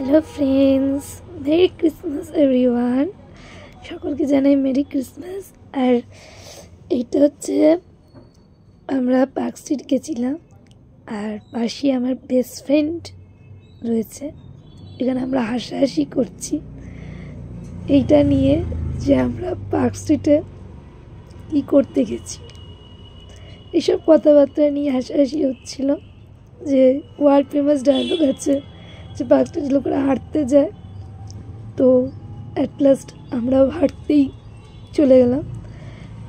Hello friends, merry Christmas everyone. সকলকে জানাই merry Christmas. আর এইটা হচ্ছে আমরা পার্ক স্ট্রিট গেছিলাম, আর পাশে আমার বেস্ট ফ্রেন্ড রয়েছে। এখানে আমরা হাসাহাসি করছি এইটা নিয়ে যে আমরা পার্ক স্ট্রিটে কী করতে গেছি, এইসব কথাবার্তা নিয়ে হাসাহাসি হচ্ছিল। যে ওয়ার্ল্ড ফেমাস ডায়লগ আছে যে পার্ক স্ট্রিট লোকেরা হাঁটতে যায়, তো অ্যাট লাস্ট আমরাও হাঁটতেই চলে গেলাম।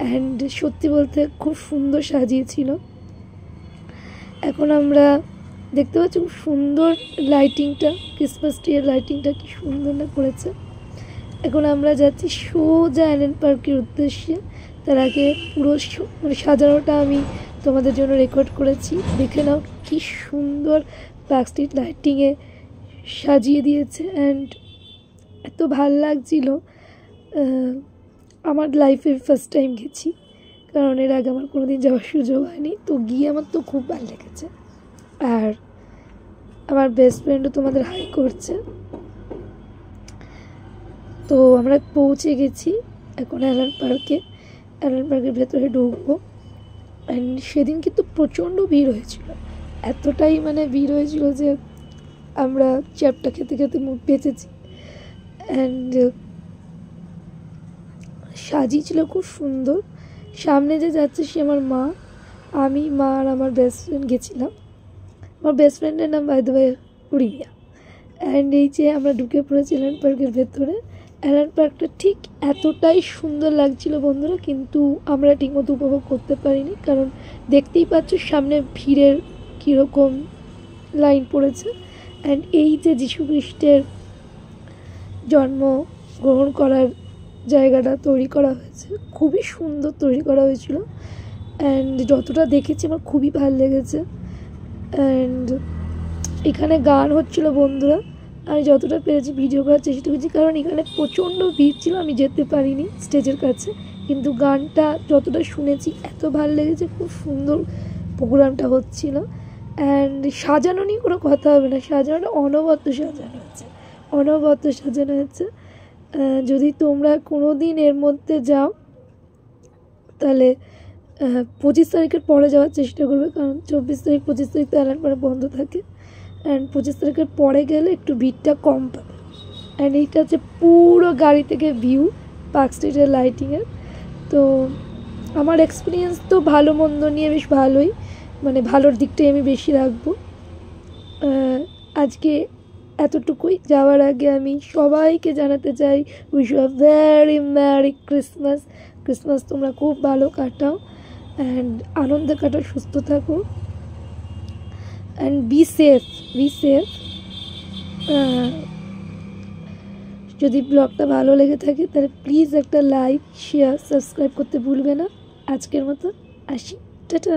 অ্যান্ড সত্যি বলতে খুব সুন্দর সাজিয়েছিল। এখন আমরা দেখতে পাচ্ছি খুব সুন্দর লাইটিংটা, ক্রিসমাস ট্রিয়ের লাইটিংটা কি সুন্দর না করেছে। এখন আমরা যাচ্ছি সোজা অ্যালেন পার্কের উদ্দেশ্যে। তার আগে পুরো মানে সাজানোটা আমি তোমাদের জন্য রেকর্ড করেছি, দেখে নাও কি সুন্দর পার্ক স্ট্রিট লাইটিংয়ে সাজিয়ে দিয়েছে। অ্যান্ড এত ভাল লাগছিল। আমার লাইফের ফার্স্ট টাইম গেছি, কারণ এর আগে আমার কোনো দিন যাওয়ার সুযোগ হয়নি। তো গিয়ে আমার তো খুব ভালো লেগেছে। আর আমার বেস্ট ফ্রেন্ডও তোমাদের হাই করছে। তো আমরা পৌঁছে গেছি এখন অ্যালেন পার্কের ভেতরে ঢুকবো। অ্যান্ড সেদিন কিন্তু প্রচণ্ড ভিড় হয়েছিল, এতটাই মানে ভিড় হয়েছিল যে আমরা চ্যাপটা খেতে খেতে মুখ বেঁচেছি। অ্যান্ড সাজিয়েছিল খুব সুন্দর। সামনে যে যাচ্ছে সে আমার মা, আমি, মা আর আমার বেস্ট ফ্রেন্ড গেছিলাম। আমার বেস্ট ফ্রেন্ডের নাম by the way Riya. And এই যে আমরা ঢুকে পড়েছি অ্যালেন পার্কের ভেতরে। অ্যালেন পার্কটা ঠিক এতটাই সুন্দর লাগছিল বন্ধুরা, কিন্তু আমরা ঠিকমতো উপভোগ করতে পারিনি, কারণ দেখতেই পাচ্ছ সামনে ভিড়ের কীরকম লাইন পড়েছে। অ্যান্ড এই যে যীশু খ্রিস্টের জন্মগ্রহণ করার জায়গাটা তৈরি করা হয়েছে, খুবই সুন্দর তৈরি করা হয়েছিল। অ্যান্ড যতটা দেখেছি আমার খুবই ভালো লেগেছে। অ্যান্ড এখানে গান হচ্ছিল বন্ধুরা, আমি যতটা পেরেছি ভিডিও করার চেষ্টা করছি, কারণ এখানে প্রচণ্ড ভিড় ছিল, আমি যেতে পারিনি স্টেজের কাছে। কিন্তু গানটা যতটা শুনেছি এত ভালো লেগেছে, খুব সুন্দর প্রোগ্রামটা হচ্ছিল। অ্যান্ড সাজানো নিয়ে কোনো কথা হবে না, সাজানোটা অনবদ্য সাজানো হয়েছে। যদি তোমরা কোনো দিন এর মধ্যে যাও তাহলে 25 তারিখের পরে যাওয়ার চেষ্টা করবে, কারণ 24 তারিখ 25 তারিখ তো অ্যালেন পার্ক বন্ধ থাকে। অ্যান্ড 25 তারিখের পরে গেলে একটু ভিড়টা কম পাবে। অ্যান্ড এইটা হচ্ছে পুরো গাড়ি থেকে ভিউ পার্ক স্ট্রিটের লাইটিংয়ের। তো আমার এক্সপিরিয়েন্স তো ভালো মন্দ নিয়ে বেশ ভালোই, মানে ভালোর দিকটাই আমি বেশি রাখবো। আজকে এতটুকুই। যাওয়ার আগে আমি সবাইকে জানাতে চাই wish you a very merry Christmas তোমরা খুব ভালো কাটাও, অ্যান্ড আনন্দে কাটাও, সুস্থ থাকো, অ্যান্ড বি সেফ। যদি ব্লগটা ভালো লেগে থাকে তাহলে প্লিজ একটা লাইক, শেয়ার, সাবস্ক্রাইব করতে ভুলবে না। আজকের মতো আসি, টাটা।